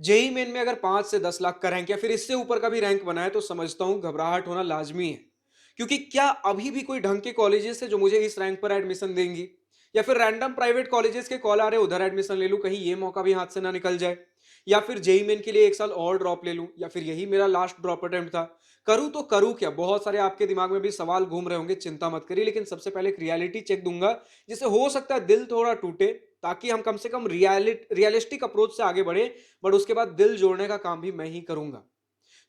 JEE main में अगर 5 से 10 लाख का रैंक या फिर इससे ऊपर का भी रैंक बना है तो समझता हूँ घबराहट होना लाजमी है। क्योंकि क्या अभी भी कोई ढंग के कॉलेजेस है जो मुझे इस रैंक पर एडमिशन देंगी? या फिर रैंडम प्राइवेट कॉलेजेस के कॉल आ रहे हैं उधर एडमिशन ले लूँ, कहीं ये मौका भी हाथ से ना निकल जाए? या फिर जेईई मेन के लिए 1 साल और ड्रॉप ले लूँ या फिर यही मेरा लास्ट ड्रॉप अटेम्प्ट था? करूँ तो करूँ क्या? बहुत सारे आपके दिमाग में भी सवाल घूम रहे होंगे, चिंता मत करिए, लेकिन सबसे पहले एक रियलिटी चेक दूँगा, जिससे हो सकता है दिल थोड़ा टूटे, ताकि हम कम से कम रियलिस्टिक अप्रोच से आगे बढ़ें, बट उसके बाद दिल जोड़ने का काम भी मैं ही करूँगा।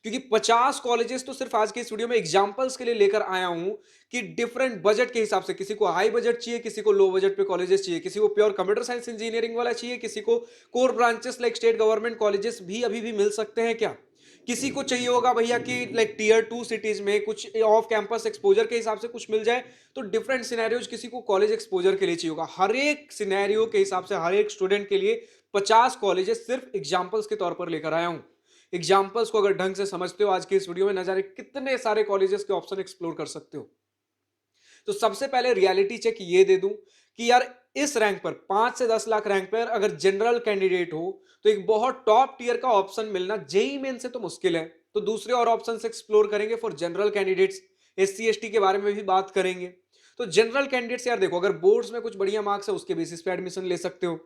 क्योंकि 50 कॉलेजेस तो सिर्फ आज के इस वीडियो में एग्जांपल्स के लिए लेकर आया हूं कि डिफरेंट बजट के हिसाब से, किसी को हाई बजट चाहिए, किसी को लो बजट पे कॉलेजेस चाहिए, किसी को प्योर कंप्यूटर साइंस इंजीनियरिंग वाला चाहिए, किसी को core branches like state government colleges भी अभी भी मिल सकते हैं क्या? किसी को चाहिए होगा भैया कि लाइक टीयर 2 सिटीज में कुछ ऑफ कैंपस एक्सपोजर के हिसाब से कुछ मिल जाए, तो डिफरेंट सिनेरियोज किसी को कॉलेज एक्सपोजर के लिए चाहिए होगा। हर एक सिनेरियो के हिसाब से हर एक स्टूडेंट के लिए 50 कॉलेजेस सिर्फ एग्जांपल्स के तौर पर लेकर आया हूं। एग्जाम्पल्स को अगर ढंग से समझते हो आज की इस वीडियो में, न जाने कितने सारे कॉलेजेस के ऑप्शन एक्सप्लोर कर सकते हो। तो सबसे पहले रियलिटी चेक ये दे दूं कि यार इस रैंक पर 5 से 10 लाख रैंक पर अगर जनरल कैंडिडेट हो तो एक बहुत टॉप टियर का ऑप्शन मिलना जेई मेन से तो मुश्किल है। तो दूसरे और ऑप्शन एक्सप्लोर करेंगे for general candidates. SC ST के बारे में भी बात करेंगे। तो जनरल कैंडिडेट्स यार देखो, अगर बोर्ड्स में कुछ बढ़िया मार्क्स है उसके बेसिस पे एडमिशन ले सकते हो,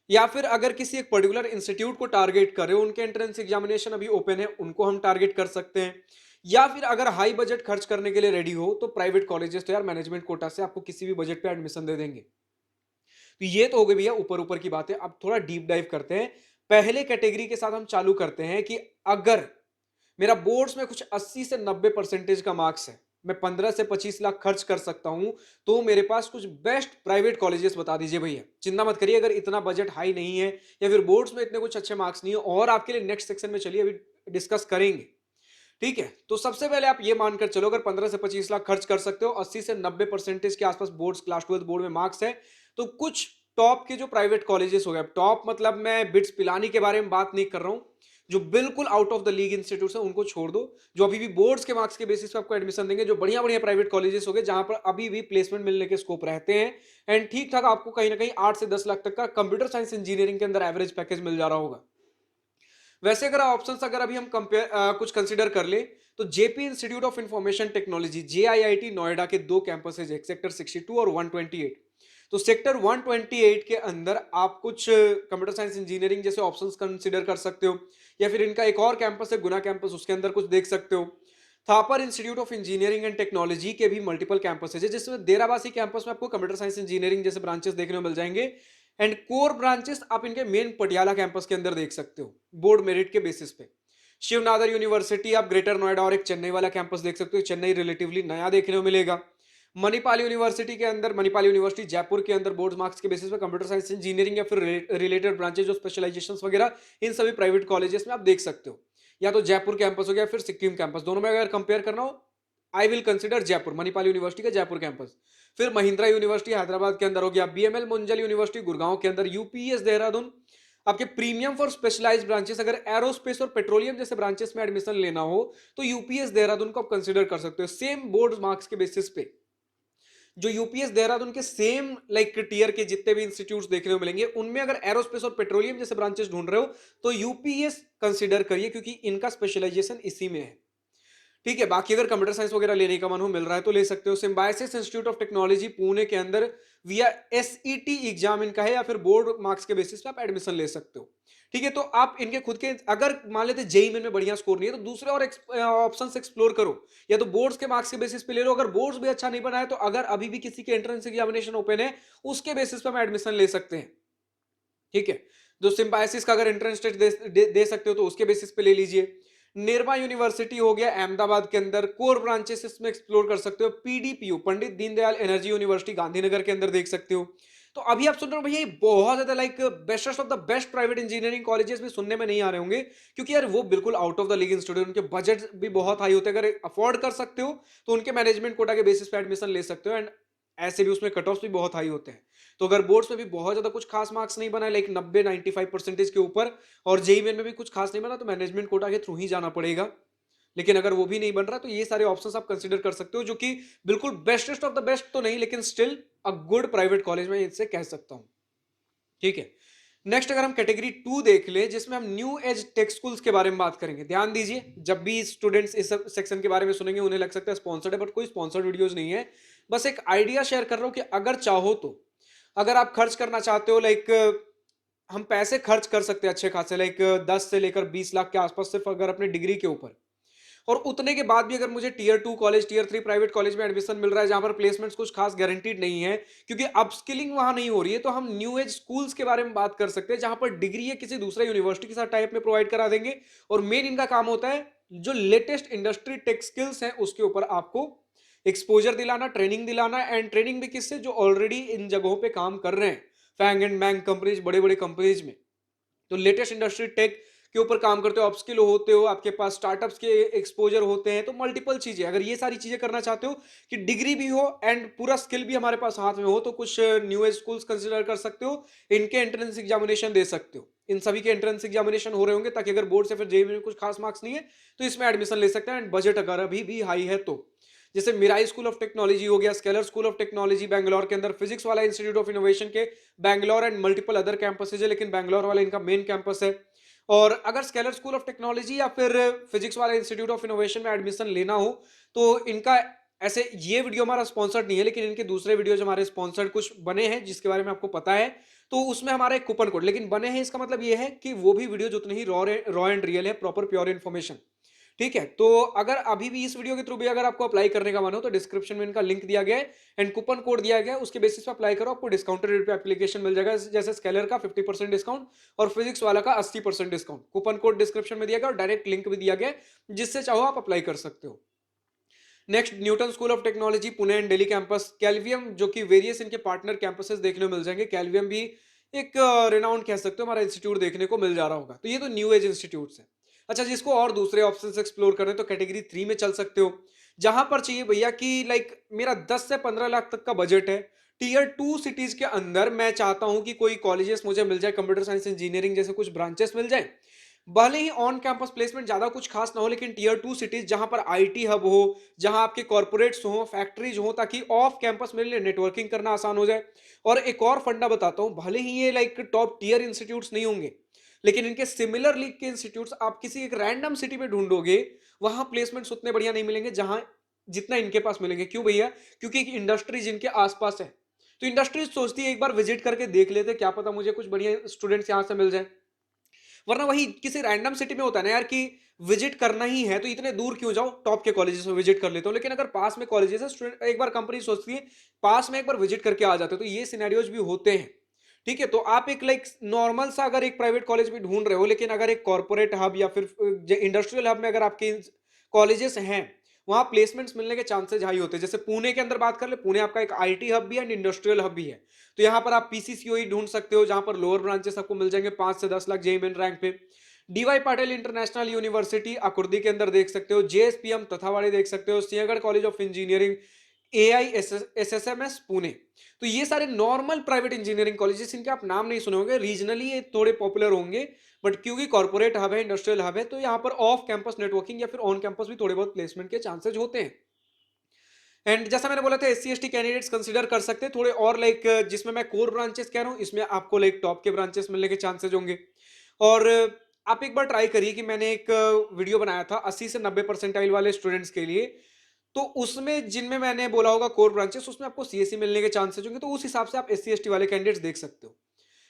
या फिर अगर किसी एक पर्टिकुलर इंस्टीट्यूट को टारगेट कर रहे हो, उनके एंट्रेंस एग्जामिनेशन अभी ओपन है, उनको हम टारगेट कर सकते हैं। या फिर अगर हाई बजट खर्च करने के लिए रेडी हो तो प्राइवेट कॉलेजेस तो यार मैनेजमेंट कोटा से आपको किसी भी बजट पे एडमिशन दे देंगे। तो ये तो हो गई भैया ऊपर ऊपर की बातें। अब थोड़ा डीप डाइव करते हैं। पहले कैटेगरी के साथ हम चालू करते हैं कि अगर मेरा बोर्ड्स में कुछ 80 से 90 परसेंटेज का मार्क्स है, मैं 15 से 25 लाख खर्च कर सकता हूं, तो मेरे पास कुछ बेस्ट प्राइवेट कॉलेजेस बता दीजिए भैया। चिंता मत करिए अगर इतना बजट हाई नहीं है या फिर बोर्ड्स में इतने कुछ अच्छे मार्क्स नहीं है, और आपके लिए नेक्स्ट सेक्शन में चलिए अभी डिस्कस करेंगे। ठीक है, तो सबसे पहले आप ये मानकर चलो अगर 15 से 25 लाख खर्च कर सकते हो, 80 से 90 परसेंटेज के आसपास बोर्ड्स क्लास 12 बोर्ड में मार्क्स है, तो कुछ टॉप के जो प्राइवेट कॉलेजेस हो गए, टॉप मतलब मैं बिट्स पिलानी के बारे में बात नहीं कर रहा हूं, जो बिल्कुल out of the league institute है उनको छोड़ दो, जो अभी भी बोर्ड्स के मार्क्स के बेसिस पे आपको एडमिशन देंगे, जो बढ़िया बढ़िया प्राइवेट कॉलेजेस हो गए जहां पर अभी भी प्लेसमेंट मिलने के स्कोप रहते हैं, एंड ठीक ठाक आपको कहीं ना कहीं 8 से 10 लाख तक का कंप्यूटर साइंस इंजीनियरिंग के अंदर एवरेज पैकेज मिल जा रहा होगा। वैसे अगर ऑप्शंस अगर अभी हम कंपेयर कुछ कंसीडर कर ले, तो JP institute of information technology JIIT Noida के दो कैंपसेज है, सेक्टर 62 और 128। तो सेक्टर 128 के अंदर आप कुछ कंप्यूटर साइंस इंजीनियरिंग जैसे ऑप्शंस कंसीडर कर सकते हो, या फिर इनका एक और कैंपस है गुना कैंपस, उसके अंदर कुछ देख सकते हो। Thapar institute of engineering and technology के भी मल्टीपल कैंपसेज है, जिसमें देराबासी कैंपस में आपको कंप्यूटर साइंस इंजीनियरिंग जैसे ब्रांचेस देखने को मिल जाएंगे, एंड कोर ब्रांचेस आप इनके मेन पटियाला कैंपस के अंदर देख सकते हो बोर्ड मेरिट के बेसिस पे। शिवनादर यूनिवर्सिटी आप ग्रेटर नोएडा और एक चेन्नई वाला कैंपस देख सकते हो, चेन्नई रिलेटिवली नया देखने को मिलेगा। मणिपाल यूनिवर्सिटी के अंदर, मणिपाल यूनिवर्सिटी जयपुर के अंदर बोर्ड मार्क्स के बेसिस पे कंप्यूटर साइंस इंजीनियरिंग या फिर रिलेटेड ब्रांचेस जो स्पेशलाइजेशंस वगैरह, इन सभी प्राइवेट कॉलेजेस में आप देख सकते हो। या तो जयपुर कैंपस हो गया फिर सिक्किम कैंपस, दोनों में अगर कंपेयर करना हो, I will consider Jaipur, Manipal university का जयपुर कैंपस। फिर महिंद्रा यूनिवर्सिटी हैदराबाद के अंदर हो गया, बीएमएल मुंजल यूनिवर्सिटी गुड़गांव के अंदर, यूपीएस देहरादून। आपके प्रीमियम फॉर स्पेशलाइज्ड ब्रांचेस अगर एरोस्पेस और पेट्रोलियम जैसे ब्रांचेस में एडमिशन लेना हो, तो यूपीएस देहरादून को आप कंसीडर कर सकते हो सेम बोर्ड मार्क्स के बेसिस पे। जो यूपीएस देहरादून के सेम लाइक टियर के जितने भी इंस्टीट्यूट्स देखने को मिलेंगे, उनमें अगर एरोस्पेस और पेट्रोलियम जैसे ब्रांचेस ढूंढ रहे हो तो यूपीएस कंसीडर करिए, क्योंकि इनका स्पेशलाइजेशन इसी में है। ठीक है, बाकी अगर कंप्यूटर साइंस वगैरह लेने का मन हो, मिल रहा है तो ले सकते हो। Symbiosis institute of technology Pune के अंदर विया एसईटी एग्जाम इनका है, या फिर बोर्ड मार्क्स के बेसिस पे आप एडमिशन ले सकते हो। ठीक है, तो आप इनके खुद के अगर मान लेते जेई में बढ़िया स्कोर नहीं है तो दूसरे और ऑप्शंस एक्सप्लोर करो, या तो बोर्ड्स के मार्क्स के बेसिस पे ले लो। अगर बोर्ड्स भी अच्छा नहीं बना है तो अगर अभी भी किसी के एंट्रेंस एग्जामिनेशन ओपन है, उसके बेसिस पे हम एडमिशन ले सकते हैं। ठीक है, जो सिम्बायसिस का अगर एंट्रेंस टेस्ट दे सकते हो तो उसके बेसिस पे ले लीजिए। निर्मा यूनिवर्सिटी हो गया अहमदाबाद के अंदर, कोर ब्रांचेस इसमें एक्सप्लोर कर सकते हो। पीडीपीयू पंडित दीनदयाल एनर्जी यूनिवर्सिटी गांधीनगर के अंदर देख सकते हो। तो अभी आप सुन रहे हो भैया, ये बहुत ज्यादा like best of the best private engineering colleges भी सुनने में नहीं आ रहे होंगे, क्योंकि यार वो बिल्कुल out of the league institute, उनके बजट भी बहुत हाई होते हैं। अगर अफोर्ड कर सकते हो तो उनके मैनेजमेंट कोटा के बेसिस पे एडमिशन ले सकते हो, एंड ऐसे भी उसमें कट ऑफ भी बहुत हाई होते हैं। तो अगर बोर्ड्स में भी बहुत ज्यादा कुछ खास मार्क्स नहीं बना है, लाइक 90-95 परसेंटेज के ऊपर, और जेई में भी कुछ खास नहीं बना, तो मैनेजमेंट कोटा के थ्रू ही जाना पड़ेगा। लेकिन अगर वो भी नहीं बन रहा तो ये सारे ऑप्शंस आप कंसीडर कर सकते हो, जो कि बिल्कुल बेस्टेस्ट ऑफ द बेस्ट तो नहीं, लेकिन still a good private college में इससे कह सकता हूं। ठीक है, नेक्स्ट अगर हम कैटेगरी 2 देख लें, जिसमें हम न्यू एज टेक स्कूल्स के बारे में बात करेंगे। ध्यान दीजिए, जब भी स्टूडेंट्स इस सेक्शन के बारे में सुनेंगे उन्हें लग सकता है स्पॉन्सर्ड है, बट कोई स्पॉन्सर्ड वीडियोस नहीं है। बस एक आइडिया शेयर कर रहा हूं कि अगर चाहो तो, अगर आप खर्च करना चाहते हो, लाइक हम पैसे खर्च कर सकते हैं अच्छे खासे, लाइक 10 से लेकर 20 लाख के आसपास, सिर्फ अगर अपने डिग्री के ऊपर। और उतने के बाद भी अगर मुझे tier 2 college, tier 3 private college में एडमिशन मिल रहा है जहां पर प्लेसमेंट्स कुछ खास गारंटीड नहीं है, क्योंकि अपस्किलिंग वहां नहीं हो रही है, तो हम न्यू एज स्कूल्स के बारे में बात कर सकते हैं जहां पर डिग्री है किसी दूसरे यूनिवर्सिटी के साथ टाइप में प्रोवाइड करा देंगे। और मेन इनका काम होता है जो लेटेस्ट इंडस्ट्री टेक स्किल्स हैं उसके ऊपर आपको एक्सपोजर दिलाना, ट्रेनिंग दिलाना, एंड ट्रेनिंग भी किससे, जो ऑलरेडी इन जगहों पे काम कर रहे हैं, फैंग एंड बैंग कंपनीज, बड़े बड़े कंपनीज में। तो लेटेस्ट इंडस्ट्री टेक के ऊपर काम करते हो, अपस्किल होते हो, आपके पास स्टार्टअप्स के एक्सपोजर होते हैं, तो मल्टीपल चीजें, अगर ये सारी चीजें करना चाहते हो कि डिग्री भी हो एंड पूरा स्किल भी हमारे पास हाथ में हो, तो कुछ न्यू एज स्कूल्स कंसिडर कर सकते हो। इनके एंट्रेंस एग्जामिनेशन दे सकते हो, इन सभी के एंट्रेंस एग्जामिनेशन हो रहे होंगे, ताकि अगर बोर्ड से फिर जेईई में कुछ खास मार्क्स नहीं है तो इसमें एडमिशन ले सकते हैं। एंड बजट अगर अभी भी हाई है तो, जैसे मिराई स्कूल ऑफ टेक्नोलॉजी हो गया, scalar school of technology Bangalore के अंदर, फिजिक्स वाला इंस्टीट्यूट ऑफ इनोवेशन के Bangalore and multiple other campuses है, लेकिन बैंगलोर वाला इनका मेन कैंपस है। और अगर स्केलर स्कूल ऑफ टेक्नोलॉजी या फिर फिजिक्स वाले इंस्टीट्यूट ऑफ इनोवेशन में एडमिशन लेना हो, तो इनका ऐसे, ये वीडियो हमारा स्पॉन्सर्ड नहीं है, लेकिन इनके दूसरे वीडियोज हमारे स्पॉन्सर्ड कुछ बने हैं जिसके बारे में आपको पता है, तो उसमें हमारा एक कूपन कोड, लेकिन बने हैं इसका मतलब ये है कि वो भी वीडियो उतने ही रॉ एंड रियल है, प्रॉपर प्योर इन्फॉर्मेशन। ठीक है, तो अगर अभी भी इस वीडियो के थ्रू भी अगर आपको अप्लाई करने का मन हो, तो डिस्क्रिप्शन में इनका लिंक दिया गया है एंड कूपन कोड दिया गया है, उसके बेसिस पे अप्लाई करो, आपको डिस्काउंटेड रेट पे एप्लीकेशन मिल जाएगा, जैसे स्केलर का 50% डिस्काउंट और फिजिक्स वाला का 80% डिस्काउंट। कूपन कोड डिस्क्रिप्शन में दिया गया और डायरेक्ट लिंक भी दिया गया है, जिससे चाहो आप अप्लाई कर सकते हो। Next, Newton school of technology Pune and Delhi campus, Kalvium, जो कि वेरियस इनके पार्टनर कैंपसेस देखने को मिल जाएंगे। कैलवियम भी एक रिनाउंड कह सकते हो हमारा इंस्टीट्यूट देखने को मिल जा रहा होगा। तो ये तो न्यू एज इंस्टीट्यूट्स है। अच्छा, जिसको और दूसरे ऑप्शंस एक्सप्लोर करने, तो कैटेगरी 3 में चल सकते हो, जहां पर चाहिए भैया कि लाइक मेरा 10 से 15 लाख तक का बजट है, टीयर 2 सिटीज के अंदर मैं चाहता हूं कि कोई कॉलेजेस मुझे मिल जाए, कंप्यूटर साइंस इंजीनियरिंग जैसे कुछ ब्रांचेस मिल जाए, भले ही ऑन कैंपस प्लेसमेंट ज्यादा कुछ खास ना हो, लेकिन टीयर 2 सिटीज जहां पर आईटी हब हो, जहां आपके कॉर्पोरेट्स हो, फैक्ट्रीज हो, ताकि ऑफ कैंपस मेरे लिए नेटवर्किंग करना आसान हो जाए। और एक और फंडा बताता हूं, भले ही ये लाइक टॉप टीयर इंस्टीट्यूट्स नहीं होंगे, लेकिन इनके सिमिलर लीग के इंस्टीट्यूट्स आप किसी एक रैंडम सिटी में ढूंढोगे, वहां प्लेसमेंट्स उतने बढ़िया नहीं मिलेंगे जहां जितना इनके पास मिलेंगे। क्यों भैया? क्योंकि एक इंडस्ट्री जिनके आसपास है, तो इंडस्ट्रीज सोचती है एक बार विजिट करके देख लेते, क्या पता मुझे कुछ बढ़िया स्टूडेंट्स यहां से मिल जाए। वरना वही किसी रैंडम सिटी में होता है ना यार, कि विजिट करना ही है तो इतने दूर क्यों जाओ, टॉप के कॉलेजेस में विजिट कर लेता हूं। लेकिन अगर पास में कॉलेजेस है, स्टूडेंट एक बार, कंपनी सोचती है पास में एक बार विजिट करके आ जाते हो, तो ये सिनेरियोज भी होते हैं। ठीक है, तो आप एक लाइक नॉर्मल सा अगर एक प्राइवेट कॉलेज भी ढूंढ रहे हो, लेकिन अगर एक कॉर्पोरेट हब या फिर इंडस्ट्रियल हब में अगर आपके कॉलेजेस हैं, वहां प्लेसमेंट्स मिलने के चांसेस हाई होते हैं। जैसे पुणे के अंदर बात कर ले, पुणे आपका एक आईटी हब भी है एंड इंडस्ट्रियल हब भी है, तो यहाँ पर आप पीसीसीओई ढूंढ सकते हो, जहां पर लोअर ब्रांचेस आपको मिल जाएंगे 5 से 10 लाख जेईई मेन रैंक पे। DY Patil International University Akurdi के अंदर देख सकते हो, जेएसपीएम तथावाड़ी देख सकते हो, Sinhgad college of engineering, AI SSMS Pune. तो ये सारे नॉर्मल प्राइवेट इंजीनियरिंग कॉलेजेस, इनके आप नाम नहीं सुने होंगे, रीजनली ये थोड़े पॉपुलर होंगे, बट क्योंकि कॉर्पोरेट हब है, इंडस्ट्रियल हब है, तो यहाँ पर ऑफ कैंपस नेटवर्किंग या फिर ऑन कैंपस भी थोड़े बहुत प्लेसमेंट के चांसेस होते हैं। एंड जैसा मैंने बोला था, एससी एसटी कैंडिडेट्स कंसीडर कर सकते हैं थोड़े और, लाइक जिसमें मैं कोर ब्रांचेस कह रहा हूँ, इसमें आपको लाइक टॉप के ब्रांचेस मिलने के चांसेस होंगे। और आप एक बार ट्राई करिए कि मैंने एक वीडियो बनाया था 80 से 90 परसेंटाइल वाले स्टूडेंट्स के लिए, तो उसमें जिनमें मैंने बोला होगा कोर ब्रांचेस, उसमें आपको सीएससी मिलने के चांसेस होंगे, तो उस हिसाब से आप एससी एसटी वाले कैंडिडेट्स देख सकते हो।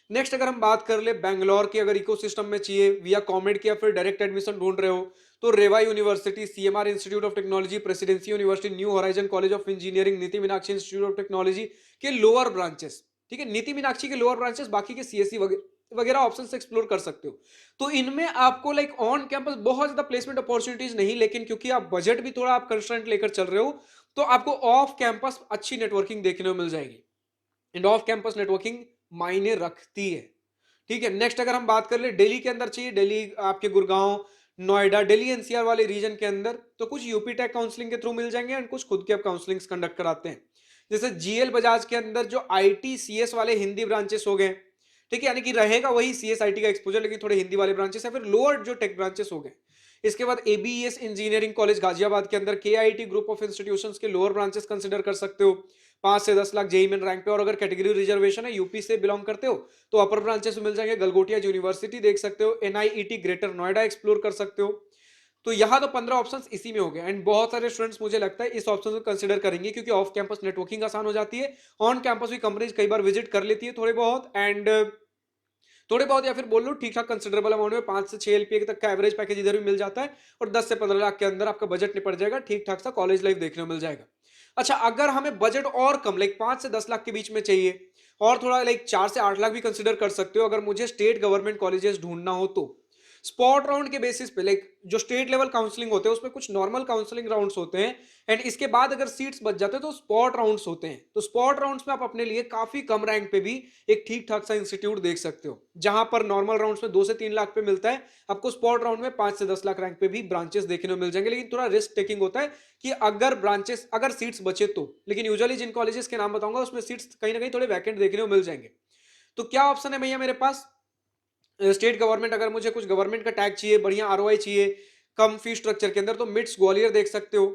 नेक्स्ट, अगर हम बात कर ले बैंगलोर की, अगर इकोसिस्टम में चाहिए विया कॉमेड की या फिर डायरेक्ट एडमिशन ढूंढ रहे हो, तो Reva university, CMR institute of technology, Presidency university, New Horizon college of engineering, Nitte Meenakshi institute of technology के लोअर ब्रांचेस। ठीक है, नीति मीनाक्षी के लोअर ब्रांचेस, बाकी के सीएससी वगैरह ऑप्शन एक्सप्लोर कर सकते हो। तो इनमें आपको लाइक ऑन कैंपस बहुत ज्यादा प्लेसमेंट अपॉर्चुनिटीज नहीं, लेकिन क्योंकि आप बजट भी थोड़ा आप कंस्ट्रेंट लेकर चल रहे हो, तो आपको ऑफ कैंपस अच्छी नेटवर्किंग देखने को मिल जाएगी। एंड ऑफ कैंपस नेटवर्किंग मायने रखती है। ठीक है, नेक्स्ट अगर हम बात कर ले दिल्ली के अंदर चाहिए, दिल्ली आपके गुड़गांव, नोएडा, दिल्ली एनसीआर वाले रीजन के अंदर, तो कुछ यूपी टेक काउंसलिंग के थ्रू मिल जाएंगे एंड कुछ खुद के अब काउंसलिंग कंडक्ट कराते हैं। जैसे जीएल बजाज के अंदर जो आईटी सीएस वाले हिंदी ब्रांचेस हो गए, ठीक है, यानी कि रहेगा वही सीएस आईटी का एक्सपोजर, लेकिन थोड़े हिंदी वाले ब्रांचेस है, फिर लोअर जो टेक ब्रांचेस हो गए। इसके बाद एबीएस इंजीनियरिंग कॉलेज गाजियाबाद के अंदर, केआईटी ग्रुप ऑफ इंस्टीट्यूशंस के लोअर ब्रांचेस कंसिडर कर सकते हो। 5 से 10 लाख जेईई मेन रैंक पे। और अगर कैटेगरी रिजर्वेशन है, यूपी से बिलोंग करते हो, तो अपर ब्रांचेस मिल जाएंगे। गलगोटिया यूनिवर्सिटी देख सकते हो, एनआईईटी ग्रेटर नोएडा एक्सप्लोर कर सकते हो। तो यहाँ तो 15 ऑप्शंस इसी में हो गए। एंड बहुत सारे स्टूडेंट्स मुझे लगता है इस ऑप्शन को कंसिडर करेंगे, क्योंकि ऑफ कैंपस नेटवर्किंग आसान हो जाती है, ऑन कैंपस भी कंपनीज कई बार विजिट कर लेती है थोड़े बहुत, एंड थोड़े बहुत या फिर बोल लो ठीक ठाक कंसिडरेबल अमाउंट में 5 से 6 एलपीए तक का एवरेज पैकेज इधर भी मिल जाता है, और 10 से 15 लाख के अंदर आपका बजट निपट जाएगा, ठीक ठाक सा कॉलेज लाइफ देखने को मिल जाएगा। अच्छा, अगर हमें बजट और कम लाइक 5 से 10 लाख के बीच में चाहिए, और थोड़ा लाइक 4 से 8 लाख भी कंसिडर कर सकते हो, अगर मुझे स्टेट गवर्नमेंट कॉलेजेस ढूंढना हो तो स्पॉट राउंड के बेसिस पे, लाइक जो स्टेट लेवल काउंसलिंग होते हैं उसमें कुछ नॉर्मल काउंसलिंग राउंड्स होते हैं, एंड इसके बाद अगर सीट्स बच जाते हैं तो स्पॉट राउंड्स होते हैं। तो स्पॉट राउंड्स में आप अपने लिए काफी कम रैंक पे भी एक ठीक ठाक सा इंस्टीट्यूट देख सकते हो। जहां पर नॉर्मल राउंड्स में 2 से 3 लाख पे मिलता है, आपको स्पॉट राउंड में 5 से 10 लाख रैंक पे भी ब्रांचेस देखने को मिल जाएंगे। लेकिन थोड़ा रिस्क टेकिंग होता है कि अगर सीट्स बचे तो। लेकिन यूजुअली जिन कॉलेजेस के नाम बताऊंगा उसमें सीट्स कहीं ना कहीं थोड़े वैकेंट देखने को मिल जाएंगे। तो क्या ऑप्शन है भैया मेरे पास? स्टेट गवर्नमेंट, अगर मुझे कुछ गवर्नमेंट का टैग चाहिए, बढ़िया आरओआई चाहिए, कम फी स्ट्रक्चर के अंदर, तो मिट्स ग्वालियर देख सकते हो।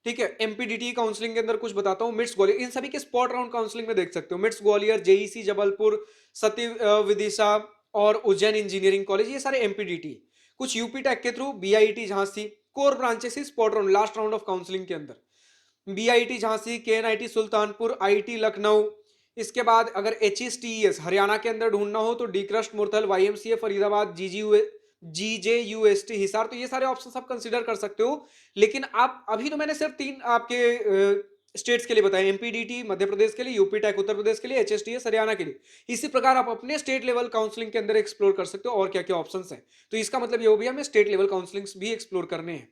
ठीक है, एमपीडीटी काउंसलिंग के अंदर कुछ बताता हूँ, मिट्स ग्वालियर, इन सभी के स्पॉट राउंड काउंसलिंग में देख सकते हो। मिट्स ग्वालियर, जेईसी जबलपुर, सती विदिशा और उज्जैन इंजीनियरिंग कॉलेज, ये सारे एमपीडीटी। कुछ यूपी टैग के through BIT Jhansi, core branches spot round last round of counselling के अंदर, बीआईटी झांसी, केएनआईटी सुल्तानपुर, आईटी लखनऊ। इसके बाद अगर एचईएसटीईएस हरियाणा के अंदर ढूंढना हो तो D CRUST Murthal, YMCA Faridabad, GJUST Hisar. तो ये सारे ऑप्शन आप कंसीडर कर सकते हो। लेकिन आप अभी तो मैंने सिर्फ 3 आपके स्टेट्स के लिए बताया, एमपीडीटी मध्य प्रदेश के लिए, यूपी टेक उत्तर प्रदेश के लिए, एचएसटीएस हरियाणा के लिए। इसी प्रकार आप अपने स्टेट लेवल काउंसलिंग के अंदर एक्सप्लोर कर सकते हो और क्या क्या ऑप्शंस हैं। तो इसका मतलब ये हो गया हमें स्टेट लेवल काउंसलिंग भी एक्सप्लोर करने हैं।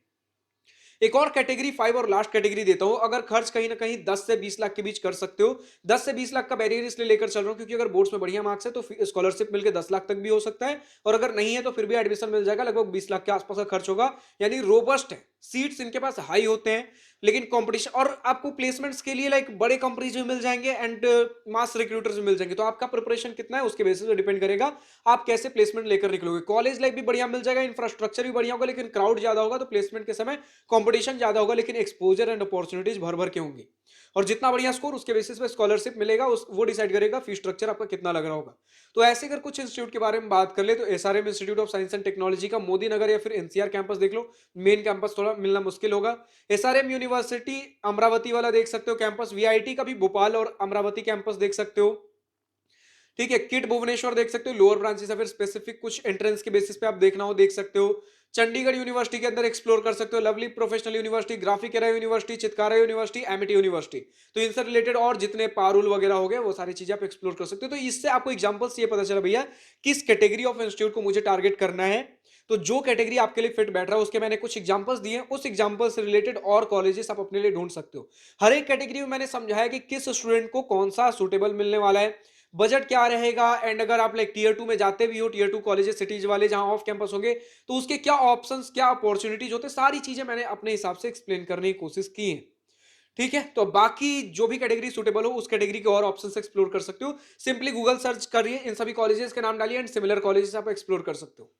एक और कैटेगरी 5 और लास्ट कैटेगरी देता हूं, अगर खर्च कहीं ना कहीं 10 से 20 लाख के बीच कर सकते हो। 10 से 20 लाख का बैरियर इसलिए लेकर चल रहा हूं क्योंकि अगर बोर्ड्स में बढ़िया मार्क्स है तो स्कॉलरशिप मिलकर 10 लाख तक भी हो सकता है, और अगर नहीं है तो फिर भी एडमिशन मिल जाएगा, लगभग 20 लाख के आसपास का खर्च होगा। यानी रोबस्ट है, सीट्स इनके पास हाई होते हैं, लेकिन कंपटीशन और आपको प्लेसमेंट्स के लिए लाइक बड़े कंपनीज भी मिल जाएंगे एंड मास रिक्रूटर्स भी मिल जाएंगे। तो आपका प्रिपरेशन कितना है उसके बेसिस पे डिपेंड करेगा आप कैसे प्लेसमेंट लेकर निकलोगे। कॉलेज लाइफ भी बढ़िया मिल जाएगा, इंफ्रास्ट्रक्चर भी बढ़िया होगा, लेकिन क्राउड ज्यादा होगा तो प्लेसमेंट के समय कंपटीशन ज्यादा होगा, लेकिन एक्सपोजर एंड अपॉर्चुनिटीज भर भर के होंगी। और जितना बढ़िया स्कोर उसके बेसिस पे स्कॉलरशिप मिलेगा, उस वो डिसाइड करेगा फी स्ट्रक्चर आपका कितना लग रहा होगा। तो ऐसे अगर कुछ इंस्टीट्यूट के बारे में बात कर ले तो SRM institute of science and technology का मोदी नगर या फिर एनसीआर कैंपस देख लो, मेन कैंपस थोड़ा मिलना मुश्किल होगा। एसआरएम यूनिवर्सिटी अमरावती वाला देख सकते हो कैंपस, वीआईटी का भी भोपाल और अमरावती कैंपस देख सकते हो। ठीक है, किट भुवनेश्वर देख सकते हो, लोअर ब्रांचेस या फिर स्पेसिफिक कुछ एंट्रेंस के बेसिस पे आप देखना हो देख सकते हो। चंडीगढ़ यूनिवर्सिटी के अंदर एक्सप्लोर कर सकते हो, Lovely Professional University, Graphic Era university, Chitkara university, Amity university. तो इनसे रिलेटेड और जितने पारुल वगैरह हो गए वो सारी चीजें आप एक्सप्लोर कर सकते हो। तो इससे आपको एग्जांपल्स ये पता चला भैया किस कैटेगरी ऑफ इंस्टीट्यूट को मुझे टारगेट करना है। तो जो कैटेगरी आपके लिए फिट बैठ रहा है उसके मैंने कुछ एग्जांपल्स दिए हैं, उस एग्जांपल से रिलेटेड और कॉलेजेस आप अपने लिए ढूंढ सकते हो। हर एक कैटेगरी में मैंने समझाया कि किस स्टूडेंट को कौन सा सुटेबल मिलने वाला है, बजट क्या रहेगा, एंड अगर आप लाइक टीयर 2 में जाते भी हो, टीयर 2 कॉलेजेस सिटीज वाले जहां ऑफ कैंपस होंगे, तो उसके क्या ऑप्शंस क्या अपॉर्चुनिटीज होते हैं, सारी चीजें मैंने अपने हिसाब से एक्सप्लेन करने की कोशिश की है। ठीक है, तो बाकी जो भी कैटेगरी सुटेबल हो उस कैटेगरी के और ऑप्शंस एक्सप्लोर कर सकते हो। सिंपली गूगल सर्च करिए, इन सभी कॉलेजेस के नाम डालिए एंड सिमिलर कॉलेजेस आप एक्सप्लोर कर सकते हो।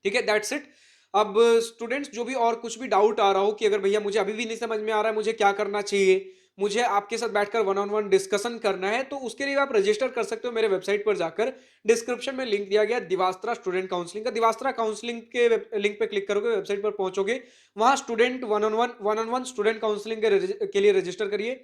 ठीक है, दैट्स इट। अब स्टूडेंट्स जो भी और कुछ भी डाउट आ रहा हो कि अगर भैया मुझे अभी भी नहीं समझ में आ रहा है मुझे क्या करना चाहिए, मुझे आपके साथ बैठकर वन ऑन वन डिस्कशन करना है, तो उसके लिए आप रजिस्टर कर सकते हो मेरे वेबसाइट पर जाकर। डिस्क्रिप्शन में लिंक दिया गया दिवास्त्रा स्टूडेंट काउंसलिंग का, दिवास्त्रा काउंसलिंग के लिंक पे क्लिक करोगे, वेबसाइट पर पहुंचोगे, वहां student one on one student counselling के लिए रजिस्टर करिए,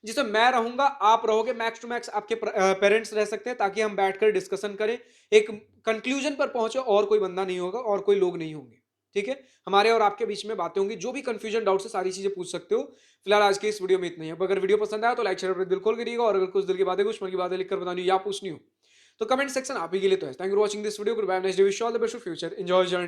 जिसमें मैं रहूंगा, आप रहोगे, मैक्स टू मैक्स आपके पेरेंट्स रह सकते हैं, ताकि हम बैठकर डिस्कशन करें, एक कंक्लूजन पर पहुंचे, और कोई बंदा नहीं होगा और कोई लोग नहीं होंगे। ठीक है, हमारे और आपके बीच में बातें होंगी, जो भी कंफ्यूजन डाउट से सारी चीजें पूछ सकते हो। फिलहाल आज के इस वीडियो में इतना ही। अब अगर वीडियो पसंद आया तो लाइक शेयर दिल खोल करिएगा, और अगर कुछ दिल की बातें कुछ मन की बातें लिखकर बतानी हो या पूछनी हो तो कमेंट सेक्शन आप ही के लिए तो है। Thank you for watching this video, good bye, nice day, wish you all the best for future, enjoy journey.